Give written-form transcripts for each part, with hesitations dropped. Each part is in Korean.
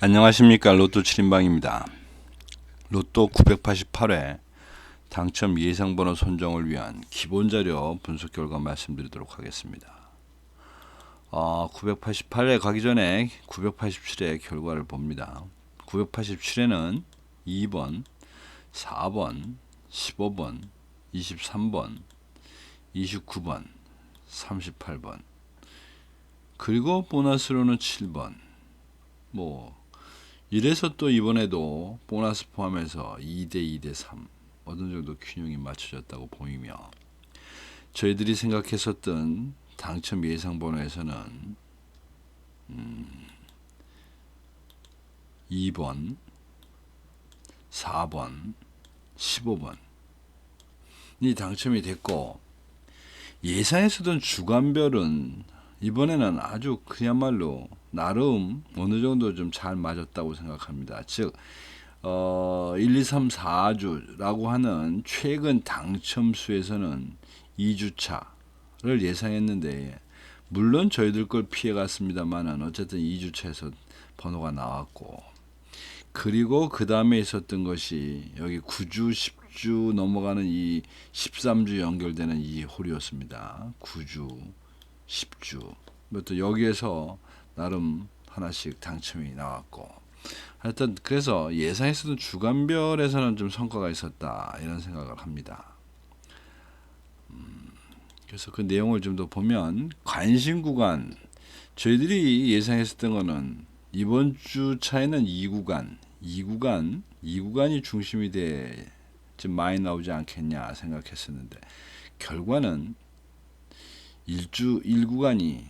안녕하십니까. 로또 7인방입니다. 로또 988회 당첨 예상번호 선정을 위한 기본자료 분석 결과 말씀드리도록 하겠습니다. 988회 가기 전에 987회 결과를 봅니다. 987회는 2번, 4번, 15번, 23번, 29번, 38번, 그리고 보너스로는 7번. 이래서 또 이번에도 보너스 포함해서 2대 2대 3 어느 정도 균형이 맞춰졌다고 보이며, 저희들이 생각했었던 당첨 예상 번호에서는 2번, 4번, 15번이 당첨이 됐고, 예상했었던 주간별은 이번에는 아주 그야말로 나름 어느 정도 좀 잘 맞았다고 생각합니다. 즉 1, 2, 3, 4주라고 하는 최근 당첨수에서는 2주차를 예상했는데, 물론 저희들 걸 피해갔습니다만은 어쨌든 2주차에서 번호가 나왔고, 그리고 그 다음에 있었던 것이 여기 9주, 10주 넘어가는 이 13주 연결되는 이 홀이었습니다. 9주, 10주. 또 여기에서 나름 하나씩 당첨이 나왔고, 하여튼 그래서 예상했었던 주간별에서는 좀 성과가 있었다, 이런 생각을 합니다. 그래서 그 내용을 좀 더 보면, 관심 구간 저희들이 예상했었던 거는 이번 주 차에는 2구간이 중심이 돼 좀 많이 나오지 않겠냐 생각했었는데, 결과는 1구간이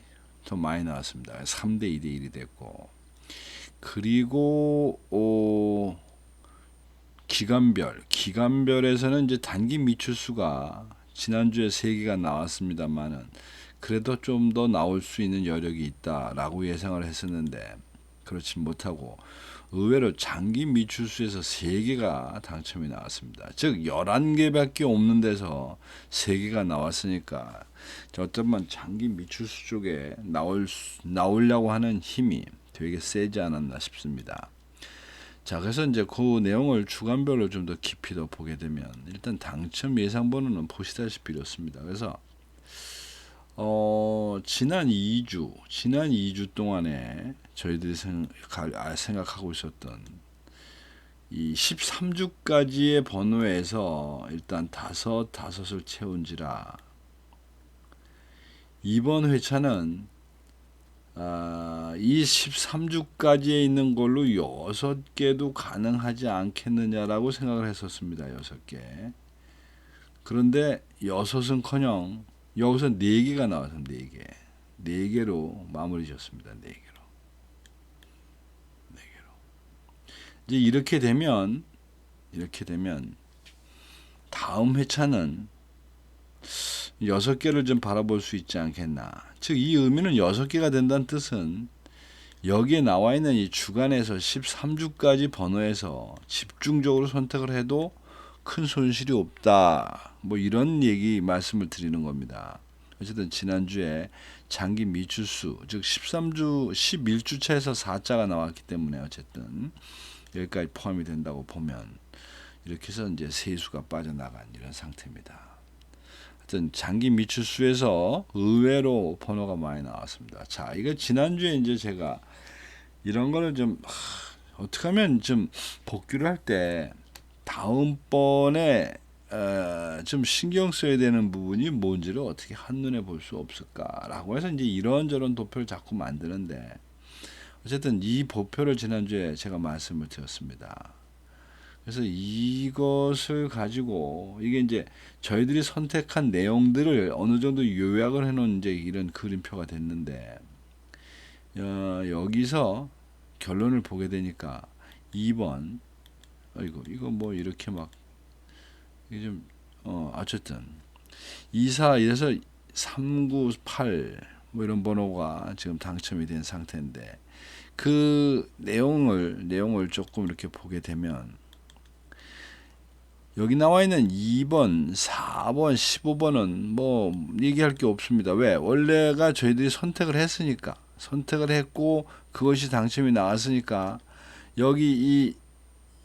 더 많이 나왔습니다. 3대 2대 1이 됐고, 그리고 기간별에서는 이제 단기 미출수가 지난주에 3개가 나왔습니다만은 그래도 좀 더 나올 수 있는 여력이 있다라고 예상을 했었는데, 그렇지 못하고 의외로 장기 미출수에서 3개가 당첨이 나왔습니다. 즉 11개밖에 없는 데서 3개가 나왔으니까 어쩌면 장기 미출수 쪽에 나오려고 하는 힘이 되게 세지 않았나 싶습니다. 자, 그래서 이제 그 내용을 주간별로 좀 더 깊이 더 보게 되면, 일단 당첨 예상 번호는 보시다시피 이렇습니다. 그래서 지난 2주 동안에 저희들이 생각하고 있었던 이 13주까지의 번호에서 일단 다섯을 채운지라, 이번 회차는 이 13주까지에 있는 걸로 6개도 가능하지 않겠느냐라고 생각을 했었습니다. 6개. 그런데 6은커녕 여기서 4개가 나와서 4개. 4개로 마무리 지었습니다. 4개로. 이제 이렇게 되면 다음 회차는 6개를 좀 바라볼 수 있지 않겠나. 즉 이 의미는 6개가 된다는 뜻은 여기에 나와 있는 이 주간에서 13주까지 번호에서 집중적으로 선택을 해도 큰 손실이 없다, 이런 말씀을 드리는 겁니다. 어쨌든 지난주에 장기 미출수, 즉 11주차에서 4자가 나왔기 때문에 어쨌든 여기까지 포함이 된다고 보면, 이렇게 해서 이제 세수가 빠져나간 이런 상태입니다. 하여튼 장기 미출수에서 의외로 번호가 많이 나왔습니다. 자, 이거 지난주에 이제 제가 이런 거를 좀 어떻게 하면 좀 복귀를 할 때 다음번에 좀 신경 써야 되는 부분이 뭔지를 어떻게 한눈에 볼 수 없을까라고 해서 이제 이런저런 도표를 자꾸 만드는데, 어쨌든 이 도표를 지난주에 제가 말씀을 드렸습니다. 그래서 이것을 가지고 이게 이제 저희들이 선택한 내용들을 어느 정도 요약을 해놓은 이제 이런 그림표가 됐는데, 여기서 결론을 보게 되니까 2번, 이거 이렇게 이게 좀 어쨌든 2, 4, 이래서 3, 9, 8 이런 번호가 지금 당첨이 된 상태인데, 그 내용을 조금 이렇게 보게 되면, 여기 나와 있는 2번, 4번, 15번은 얘기할 게 없습니다. 왜? 원래가 저희들이 선택을 했으니까. 선택을 했고 그것이 당첨이 나왔으니까 여기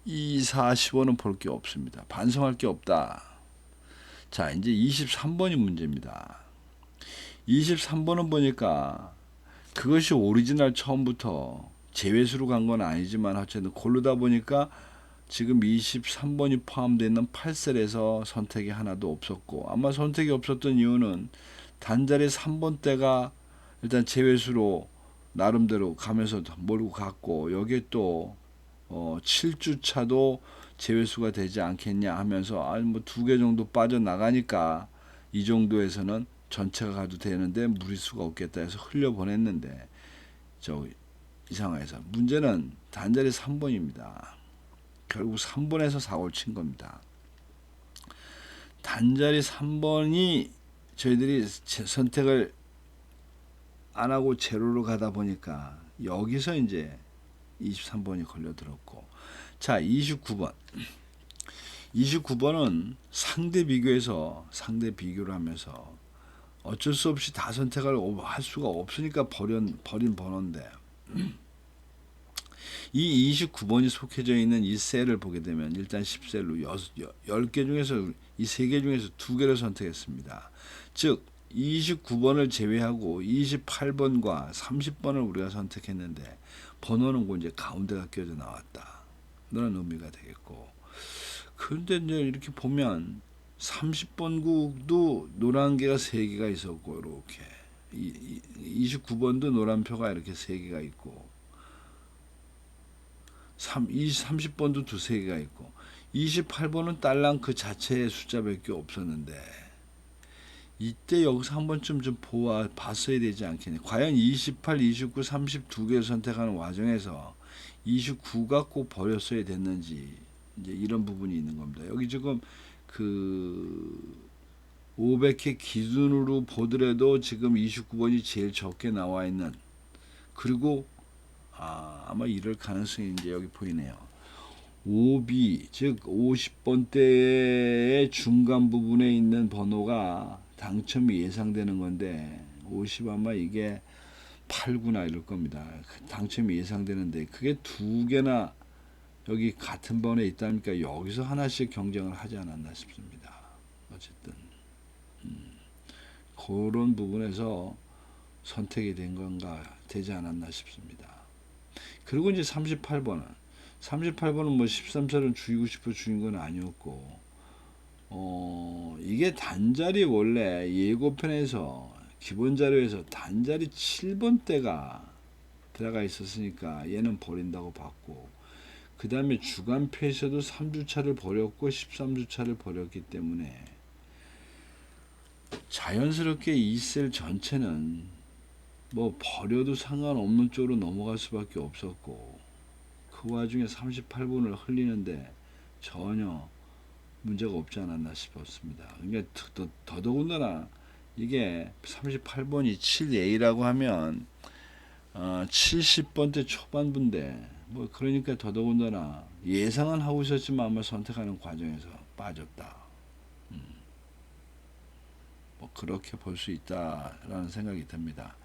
이 4, 15는 볼 게 없습니다. 반성할 게 없다. 자, 이제 23번이 문제입니다. 23번은 보니까 그것이 오리지널 처음부터 제외수로 간 건 아니지만 어쨌든 고르다 보니까 지금 23번이 포함되어 있는 8셀에서 선택이 하나도 없었고, 아마 선택이 없었던 이유는 단자리 3번 때가 일단 제외수로 나름대로 가면서 몰고 갔고, 여기에 또 7주차도 제외수가 되지 않겠냐 하면서 뭐 2개 정도 빠져나가니까 이 정도에서는 전체가 가도 되는데 무리수가 없겠다 해서 흘려보냈는데, 이 상황에서 문제는 단자리 3번입니다. 결국 3번에서 사고를 친 겁니다. 단자리 3번이 저희들이 선택을 안 하고 제로로 가다 보니까 여기서 이제 23번이 걸려들었고, 자, 29번. 29번은 상대 비교를 하면서 어쩔 수 없이 다 선택을 할 수가 없으니까 버린 번호인데, 이 29번이 속해져 있는 이 셀을 보게 되면 일단 10셀로 10개 중에서 이 3개 중에서 2개를 선택했습니다. 즉 29번을 제외하고 28번과 30번을 우리가 선택했는데 번호는 이제 가운데가 껴져 나왔다. 그런 의미가 되겠고, 그런데 이제 이렇게 보면 30번국도 노란 개가 3개가 있었고, 이렇게 29번도 노란 표가 이렇게 3개가 있고, 30번도 2-3개가 있고, 28번은 딸랑 그 자체의 숫자밖에 없었는데, 이때 여기서 한 번쯤 좀 봤어야 되지 않겠냐. 과연 28, 29, 32개를 선택하는 과정에서 29가 꼭 버렸어야 됐는지, 이제 이런 부분이 있는 겁니다. 여기 지금 그 500회 기준으로 보더라도 지금 29번이 제일 적게 나와 있는, 그리고 아마 이럴 가능성이 이제 여기 보이네요. 5B, 즉 50번대의 중간 부분에 있는 번호가 당첨이 예상되는 건데, 50 아마 이게 8구나 이럴 겁니다. 당첨이 예상되는데 그게 2개나 여기 같은 번에 있다니까 여기서 하나씩 경쟁을 하지 않았나 싶습니다. 어쨌든 그런 부분에서 선택이 된 건가, 되지 않았나 싶습니다. 그리고 이제 38번은 뭐 13살은 죽이고 싶어 죽인 건 아니었고, 이게 단자리 원래 예고편에서 기본 자료에서 단자리 7번대가 들어가 있었으니까 얘는 버린다고 봤고, 그 다음에 주간표에서도 3주차를 버렸고 13주차를 버렸기 때문에 자연스럽게 이 셀 전체는 뭐 버려도 상관없는 쪽으로 넘어갈 수밖에 없었고, 그 와중에 38번을 흘리는데 전혀 문제가 없지 않았나 싶었습니다. 그러니까 더더군다나 이게 38번이 7A라고 하면 70번대 초반부인데, 뭐 그러니까 더더군다나 예상은 하고 있었지만 아마 선택하는 과정에서 빠졌다. 뭐 그렇게 볼 수 있다라는 생각이 듭니다.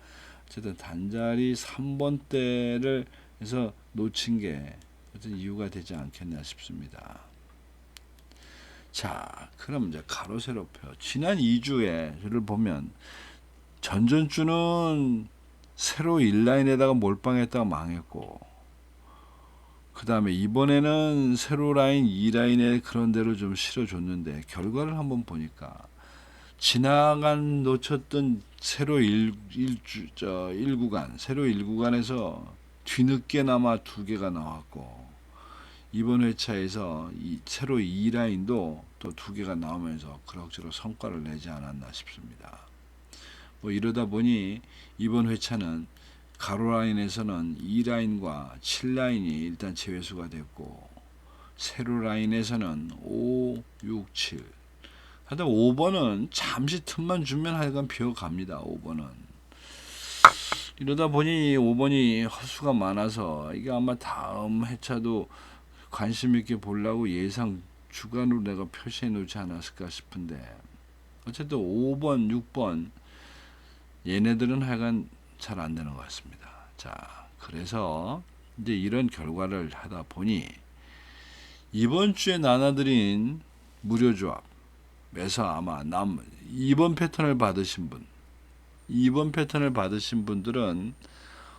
어쨌든 단자리 3번대를 해서 놓친 게 어떤 이유가 되지 않겠나 싶습니다. 자, 그럼 이제 가로 세로표. 지난 2주에를 보면 전전주는 세로 1라인에다가 몰빵했다가 망했고, 그 다음에 이번에는 세로 라인 2라인에 그런 대로 좀 실어줬는데, 결과를 한번 보니까 놓쳤던 세로 1구간에서 뒤늦게나마 2개가 나왔고, 이번 회차에서 이 세로 2라인도 또 2개가 나오면서 그럭저럭 성과를 내지 않았나 싶습니다. 뭐 이러다 보니 이번 회차는 가로 라인에서는 2라인과 7라인이 일단 제외수가 됐고, 세로 라인에서는 5, 6, 7. 하여튼 5번은 잠시 틈만 주면 하여간 비어갑니다. 5번은. 이러다 보니 5번이 헛수가 많아서 이게 아마 다음 회차도 관심 있게 보려고 예상 주간으로 내가 표시해 놓지 않았을까 싶은데, 어쨌든 5번, 6번 얘네들은 하여간 잘 안 되는 것 같습니다. 자, 그래서 이제 이런 결과를 하다 보니 이번 주에 나눠드린 무료 조합에서 아마 2번 패턴을 받으신 분, 2번 패턴을 받으신 분들은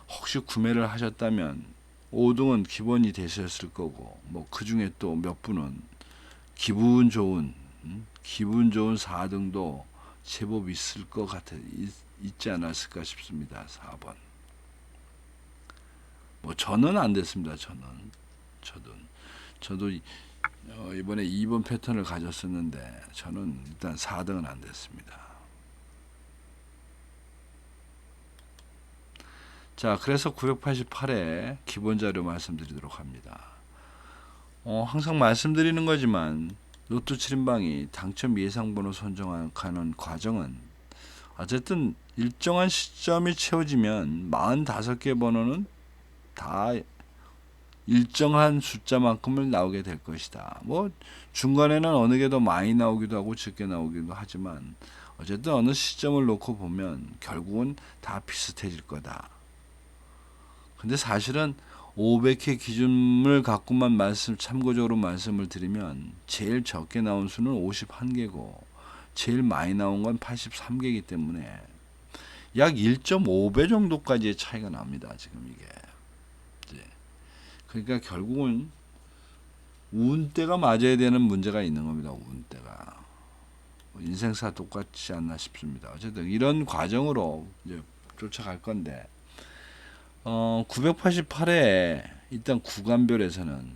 혹시 구매를 하셨다면 5등은 기본이 되셨을 거고, 뭐 그 중에 또 몇 분은 기분 좋은 4등도 제법 있을 것 같아 있지 않았을까 싶습니다. 4번. 뭐 저는 안 됐습니다. 저도 이번에 2번 패턴을 가졌었는데 저는 일단 4등은 안 됐습니다. 자, 그래서 988에 기본 자료 말씀드리도록 합니다. 항상 말씀드리는 거지만 로또 7인방이 당첨 예상번호 선정하는 과정은 어쨌든 일정한 시점이 채워지면 45개 번호는 다 일정한 숫자만큼을 나오게 될 것이다. 뭐 중간에는 어느 게 더 많이 나오기도 하고 적게 나오기도 하지만 어쨌든 어느 시점을 놓고 보면 결국은 다 비슷해질 거다. 근데 사실은 500회 기준을 갖고만 참고적으로 말씀을 드리면 제일 적게 나온 수는 51개고 제일 많이 나온 건 83개이기 때문에 약 1.5배 정도까지의 차이가 납니다. 지금 이게. 그러니까 결국은 운때가 맞아야 되는 문제가 있는 겁니다. 운때가. 인생사 똑같지 않나 싶습니다. 어쨌든 이런 과정으로 이제 쫓아갈 건데 988회 일단 구간별에서는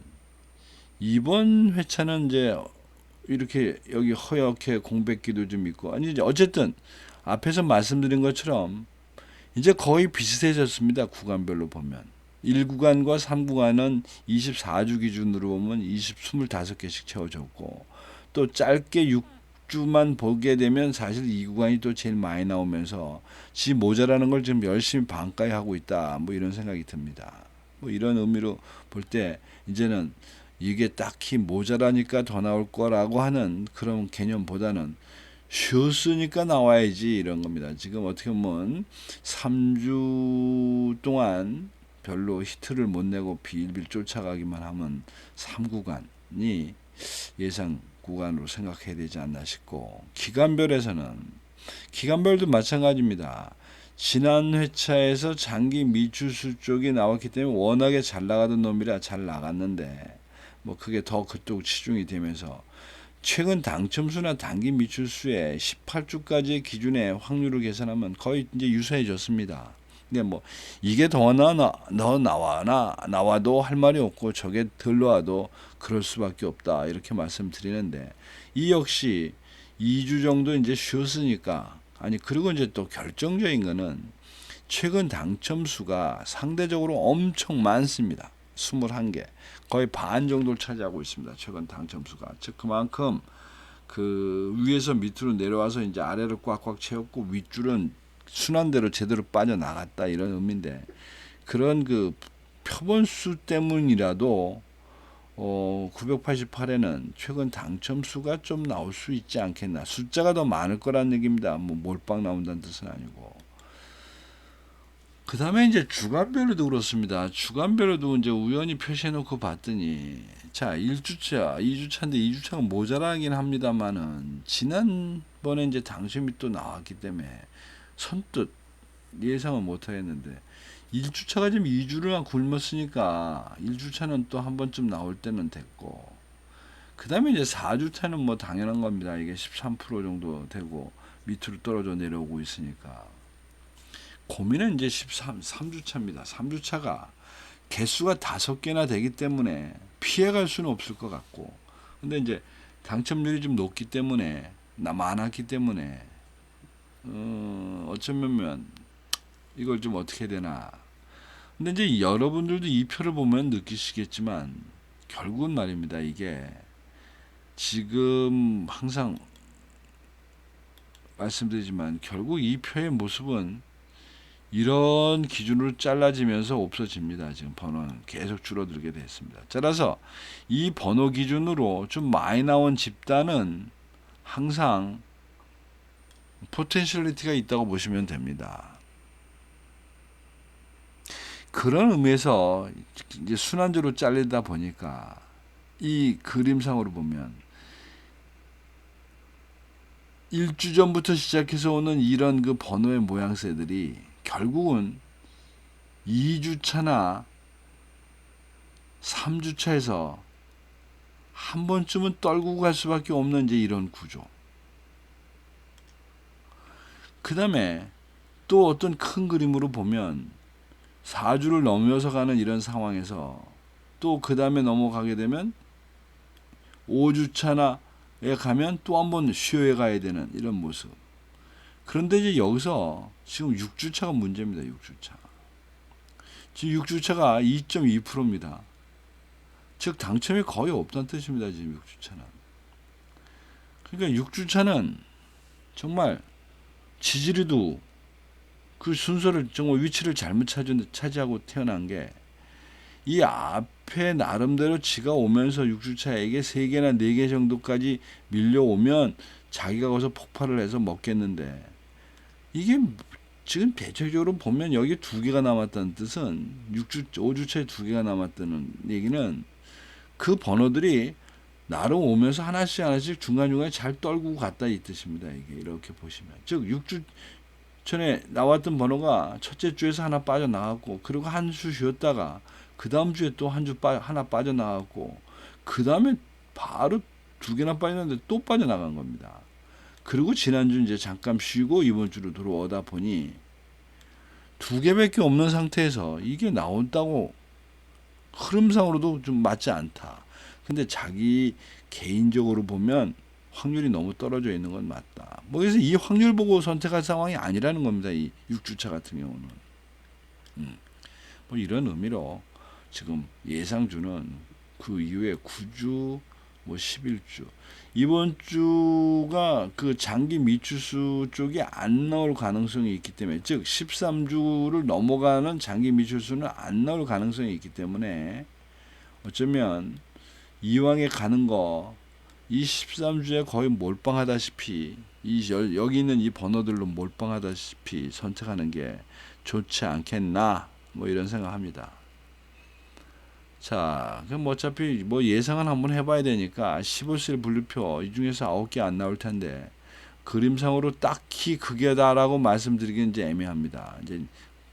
이번 회차는 이제 이렇게 여기 허옇게 공백기도 좀 있고 아니 이제 어쨌든 앞에서 말씀드린 것처럼 이제 거의 비슷해졌습니다. 구간별로 보면 1구간과 3구간은 24주 기준으로 보면 25개씩 채워졌고 또 짧게 6주만 보게 되면 사실 2구간이 또 제일 많이 나오면서 지 모자라는 걸 지금 열심히 반가이 하고 있다. 뭐 이런 생각이 듭니다. 뭐 이런 의미로 볼 때 이제는 이게 딱히 모자라니까 더 나올 거라고 하는 그런 개념보다는 쉬었으니까 나와야지 이런 겁니다. 지금 어떻게 보면 3주 동안 별로 히트를 못 내고 빌빌 쫓아가기만 하면 3구간이 예상 구간으로 생각해야 되지 않나 싶고 기간별도 마찬가지입니다. 지난 회차에서 장기 미추수 쪽이 나왔기 때문에 워낙에 잘 나가던 놈이라 잘 나갔는데 뭐 그게 더 그쪽 치중이 되면서 최근 당첨수나 단기 미추수의 18주까지의 기준의 확률을 계산하면 거의 이제 유사해졌습니다. 근데 뭐 이게 더 나와도 할 말이 없고 저게 덜 나와도 그럴 수밖에 없다 이렇게 말씀드리는데 이 역시 2주 정도 이제 쉬었으니까 그리고 이제 또 결정적인 거는 최근 당첨수가 상대적으로 엄청 많습니다. 21개 거의 반 정도를 차지하고 있습니다. 최근 당첨수가 즉 그만큼 그 위에서 밑으로 내려와서 이제 아래를 꽉꽉 채웠고 윗줄은 순환대로 제대로 빠져나갔다 이런 의미인데 그런 그 표본수 때문이라도 988에는 최근 당첨수가 좀 나올 수 있지 않겠나. 숫자가 더 많을 거란 얘기입니다. 뭐 몰빵 나온다는 뜻은 아니고. 그 다음에 이제 주간별로도 그렇습니다. 주간별로도 이제 우연히 표시해놓고 봤더니, 자, 1주차, 2주차인데 2주차가 모자라긴 합니다만은, 지난번에 이제 당첨이 또 나왔기 때문에, 선뜻 예상은 못 하겠는데, 1주차가 지금 2주를 굶었으니까, 1주차는 또 한 번쯤 나올 때는 됐고, 그 다음에 이제 4주차는 뭐 당연한 겁니다. 이게 13% 정도 되고, 밑으로 떨어져 내려오고 있으니까. 고민은 이제 3주차입니다. 3주차가 개수가 5개나 되기 때문에 피해갈 수는 없을 것 같고, 근데 이제 당첨률이 좀 높기 때문에, 많았기 때문에, 어쩌면 이걸 좀 어떻게 되나. 근데 이제 여러분들도 이 표를 보면 느끼시겠지만, 결국은 말입니다. 이게 지금 항상 말씀드리지만, 결국 이 표의 모습은 이런 기준으로 잘라지면서 없어집니다. 지금 번호는 계속 줄어들게 됐습니다. 따라서 이 번호 기준으로 좀 많이 나온 집단은 항상 포텐셜리티가 있다고 보시면 됩니다. 그런 의미에서 이제 순환주로 잘리다 보니까 이 그림상으로 보면 1주 전부터 시작해서 오는 이런 그 번호의 모양새들이 결국은 2주차나 3주차에서 한 번쯤은 떨구고 갈 수밖에 없는 이제 이런 구조. 그 다음에 또 어떤 큰 그림으로 보면 4주를 넘어서 가는 이런 상황에서 또 그 다음에 넘어가게 되면 5주차나에 가면 또 한 번 쉬어야 가야 되는 이런 모습. 그런데 이제 여기서 지금 6주차가 문제입니다. 6주차. 지금 6주차가 2.2%입니다. 즉 당첨이 거의 없다는 뜻입니다. 지금 6주차는. 그러니까 6주차는 정말 지지리도 그 순서를 정말 위치를 잘못 차지하고 태어난 게 이 앞에 나름대로 지가 오면서 6주차에게 3개나 4개 정도까지 밀려오면 자기가 거기서 폭발을 해서 먹겠는데 이게 지금 대체적으로 보면 여기 2개가 남았다는 뜻은 5주차에 2개가 남았다는 얘기는 그 번호들이 나름 오면서 하나씩 중간중간에 잘 떨구고 갔다 이 뜻입니다. 이게 이렇게 보시면 즉 6주 전에 나왔던 번호가 첫째 주에서 하나 빠져나갔고 그리고 한 주 쉬었다가 그 다음 주에 또 하나 빠져나갔고 그 다음에 바로 2개나 빠졌는데 또 빠져나간 겁니다. 그리고 지난주 이제 잠깐 쉬고 이번 주로 들어오다 보니 2개밖에 없는 상태에서 이게 나온다고 흐름상으로도 좀 맞지 않다. 근데 자기 개인적으로 보면 확률이 너무 떨어져 있는 건 맞다. 뭐 그래서 이 확률 보고 선택할 상황이 아니라는 겁니다. 이 6주차 같은 경우는. 뭐 이런 의미로 지금 예상주는 그 이후에 9주, 뭐 11주. 이번 주가 그 장기 미추수 쪽이 안 나올 가능성이 있기 때문에, 즉 13주를 넘어가는 장기 미추수는 안 나올 가능성이 있기 때문에 어쩌면 이왕에 가는 거 이 13주에 거의 몰빵하다시피 여기 있는 이 번호들로 몰빵하다시피 선택하는 게 좋지 않겠나 뭐 이런 생각합니다. 자, 그럼 어차피 뭐 예상은 한번 해봐야 되니까 15셀 분류표 이 중에서 9개 안 나올 텐데 그림상으로 딱히 그게다라고 말씀드리기는 이제 애매합니다. 이제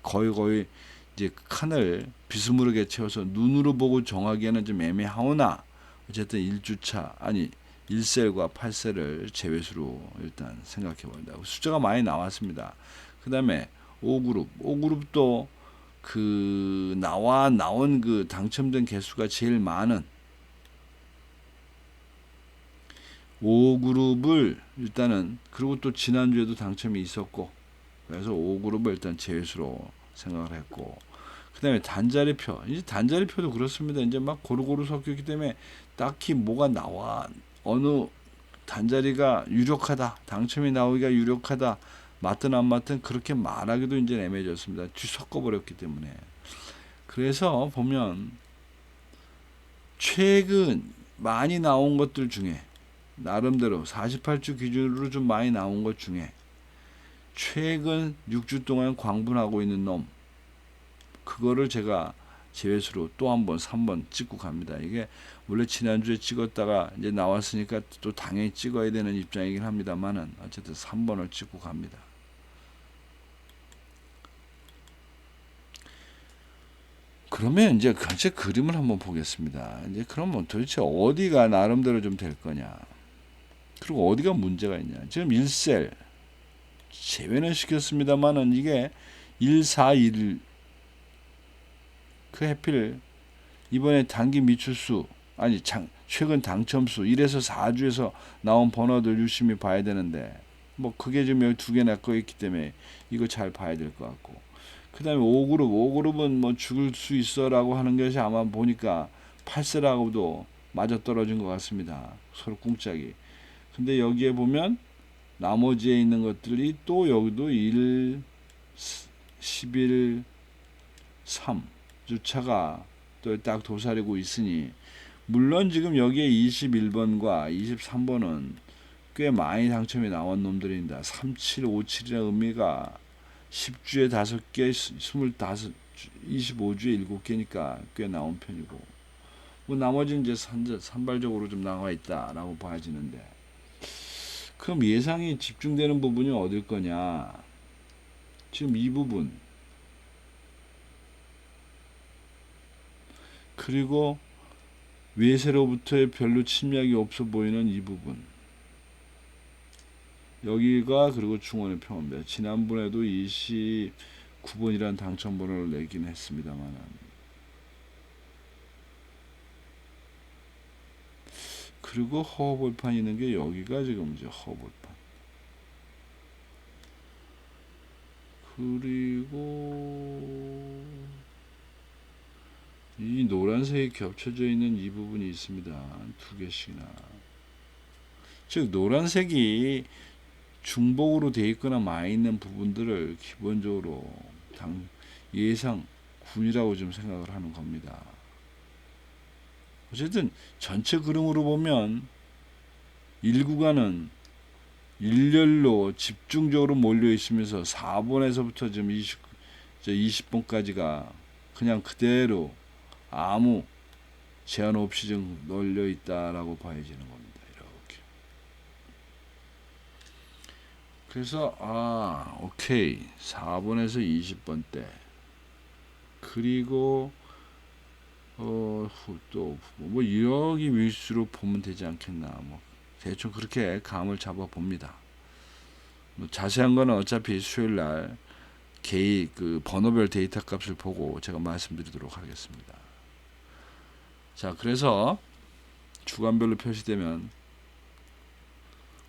거의 이제 칸을 비스무르게 채워서 눈으로 보고 정하기에는 좀 애매하오나 어쨌든 1주차 아니 1셀과 8셀을 제외수로 일단 생각해 봅니다. 숫자가 많이 나왔습니다. 그 다음에 5그룹도 그 나온 그 당첨된 개수가 제일 많은 5그룹을 일단은 그리고 또 지난주에도 당첨이 있었고 그래서 5그룹을 일단 제외수로 생각을 했고 그 다음에 단자리표 이제 단자리표도 그렇습니다. 이제 막 고루고루 섞였기 때문에 딱히 뭐가 나와 어느 단자리가 유력하다 당첨이 나오기가 유력하다 맞든 안 맞든 그렇게 말하기도 이제 애매해졌습니다. 뒤섞어버렸기 때문에. 그래서 보면 최근 많이 나온 것들 중에 나름대로 48주 기준으로 좀 많이 나온 것 중에 최근 6주 동안 광분하고 있는 놈 그거를 제가 제외수로 또 한 번 3번 찍고 갑니다. 이게 원래 지난주에 찍었다가 이제 나왔으니까 또 당연히 찍어야 되는 입장이긴 합니다만은 어쨌든 3번을 찍고 갑니다. 그러면 이제 전체 그림을 한번 보겠습니다. 이제 그러면 도대체 어디가 나름대로 좀 될 거냐? 그리고 어디가 문제가 있냐? 지금 1셀 제외는 시켰습니다만은 이게 1, 4, 1 그 해필 이번에 단기 미추수 아니 최근 당첨수 1에서 4주에서 나온 번호들 유심히 봐야 되는데 뭐 그게 지금 여기 2개 낚여 있기 때문에 이거 잘 봐야 될 것 같고 그 다음에 5그룹은 뭐 죽을 수 있어 라고 하는 것이 아마 보니까 8세라고도 맞아떨어진 것 같습니다. 서로 꿍짝이. 근데 여기에 보면 나머지에 있는 것들이 또 여기도 1, 11, 3 주차가 또 딱 도사리고 있으니 물론 지금 여기에 21번과 23번은 꽤 많이 당첨이 나온 놈들입니다. 3757이라는 의미가 10주에 5개, 25주에 7개니까 꽤 나온 편이고, 뭐 나머지는 이제 산발적으로 좀 나와 있다라고 봐지는데, 그럼 예상이 집중되는 부분이 어딜 거냐? 지금 이 부분, 그리고 외세로부터의 별로 침략이 없어 보이는 이 부분, 여기가 그리고 중원의 평원입니다. 지난번에도 29번이라는 당첨번호를 내긴 했습니다만, 그리고 허허벌판이 있는 게 여기가 지금 이제 허허벌판. 그리고 이 노란색이 겹쳐져 있는 이 부분이 있습니다. 2개씩이나. 즉 노란색이 중복으로 되어 있거나 많이 있는 부분들을 기본적으로 예상 군이라고 좀 생각을 하는 겁니다. 어쨌든 전체 그림으로 보면 1구간은 일렬로 집중적으로 몰려 있으면서 4번에서부터 지금 20번까지가 그냥 그대로 아무 제한 없이 좀 널려 있다라고 봐야지는 겁니다. 이렇게. 그래서 오케이. 4번에서 20번 대. 그리고 또 뭐 여기 위주로 보면 되지 않겠나. 뭐 대충 그렇게 감을 잡아 봅니다. 뭐 자세한 거는 어차피 수요일 날 그 번호별 데이터 값을 보고 제가 말씀드리도록 하겠습니다. 자, 그래서 주간별로 표시되면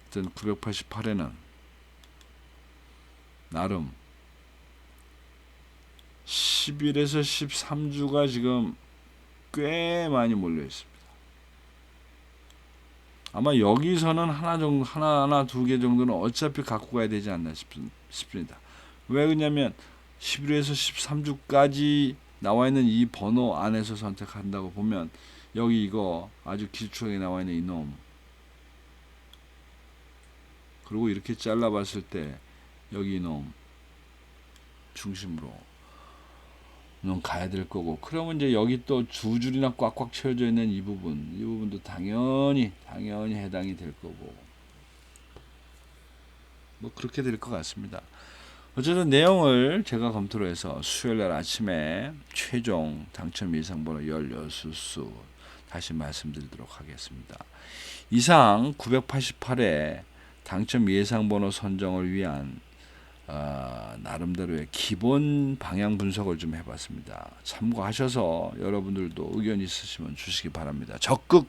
일단 988에는 나름 10일에서 13주가 지금 꽤 많이 몰려 있습니다. 아마 여기서는 하나, 2개 정도는 어차피 갖고 가야 되지 않나 싶습니다. 왜 그러냐면 11에서 13주까지 나와 있는 이 번호 안에서 선택한다고 보면 여기 이거 아주 길쭉하게 나와 있는 이놈, 그리고 이렇게 잘라봤을 때 여기 이놈 중심으로 넌 가야 될 거고, 그러면 이제 여기 또 두 줄이나 꽉꽉 채워져 있는 이 부분도 당연히 해당이 될 거고, 뭐 그렇게 될 것 같습니다. 어쨌든 내용을 제가 검토를 해서 수요일날 아침에 최종 당첨 예상번호 16수 다시 말씀드리도록 하겠습니다. 이상 988회 당첨 예상번호 선정을 위한 나름대로의 기본 방향 분석을 좀 해봤습니다. 참고하셔서 여러분들도 의견 있으시면 주시기 바랍니다. 적극